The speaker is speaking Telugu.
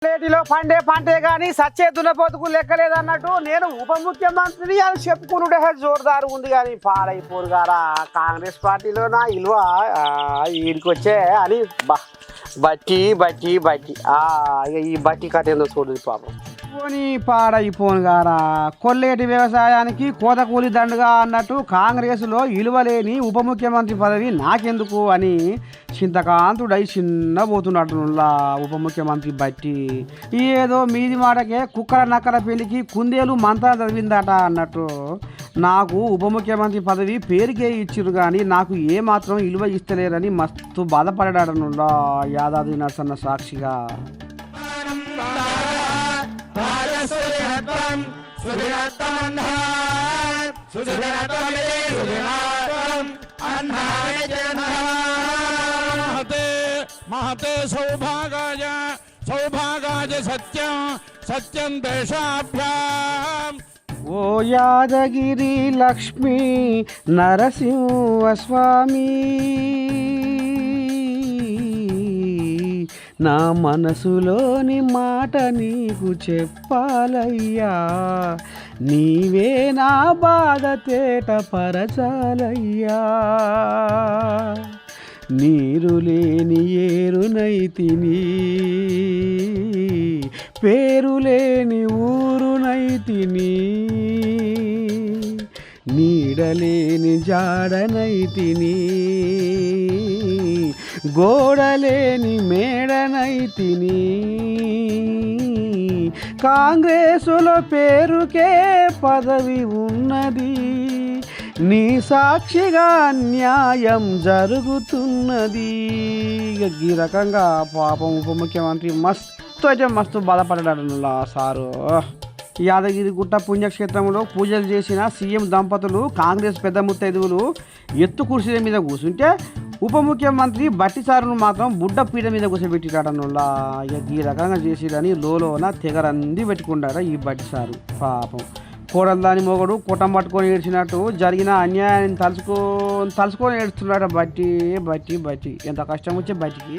లేటిలో పండే పంటే కానీ సచ్చే దున్నపోతుకు లెక్కలేదన్నట్టు నేను ఉప ముఖ్యమంత్రి అని చెప్పుకునుడే జోరుదారు ఉంది కానీ పాడైపోరు గారా కాంగ్రెస్ పార్టీలో నా ఇల్వ ఈడికొచ్చే అని బట్టి బట్టి బట్టి ఈ బట్టి కథ ఏందో చూడు పాపం పోనీ పాడైపోను గారా కొల్లేటి వ్యవసాయానికి కోత కూలి దండుగా అన్నట్టు కాంగ్రెస్లో ఇలువలేని ఉప ముఖ్యమంత్రి పదవి నాకెందుకు అని చింతకాంతుడై చిన్నబోతున్నట్టులా ఉప ముఖ్యమంత్రి బట్టి ఏదో మీది మాటకే కుక్కల నక్కల పెళ్లికి కుందేలు మంత్రం చదివిందట అన్నట్టు నాకు ఉప ముఖ్యమంత్రి పదవి పేరుకే ఇచ్చిరు కానీ నాకు ఏమాత్రం ఇలువ ఇస్తలేరని మస్తు బాధపడ్డాడనులా యాదాద్రి నరసన్న సాక్షిగా महते सौभागाय सौभागाय सत्यं सत्यं देशाभ्याम ओ यादगिरी लक्ष्मी नरसिंहस्वामी నా మనసులోని మాట నీకు చెప్పాలయ్యా నీవే నా బాధ తేట పరచాలయ్యా నీరు లేని ఏరునైతిని పేరు లేని ఊరునైతిని నీడలేని జాడనైతిని గోడలేని మేడనైతిని కాంగ్రెసులో పేరుకే పదవి ఉన్నది నీ సాక్షిగా న్యాయం జరుగుతున్నది ఈ రకంగా పాపం ఉప ముఖ్యమంత్రి మస్తు బాధపడ్డాడు సారు యాదగిరిగుట్ట పుణ్యక్షేత్రంలో పూజలు చేసిన సీఎం దంపతులు కాంగ్రెస్ పెద్ద ముత్తైదువులు ఎత్తు కుర్చీల మీద కూర్చుంటే ఉప ముఖ్యమంత్రి బట్టి సారును మాత్రం బుడ్డ పీడ మీద కూర్చోబెట్టిరాడనులా ఈ రకంగా చేసిరని లోన తెగరంది పెట్టుకుంటాడ ఈ బట్టి సారు పాపం కోడల్దాని మొగడు కుటం పట్టుకొని ఏడ్చినట్టు జరిగిన అన్యాయాన్ని తలుచుకొని ఏడుస్తున్నాడు బట్టి బట్టి బట్టి ఎంత కష్టం వచ్చే బట్టికి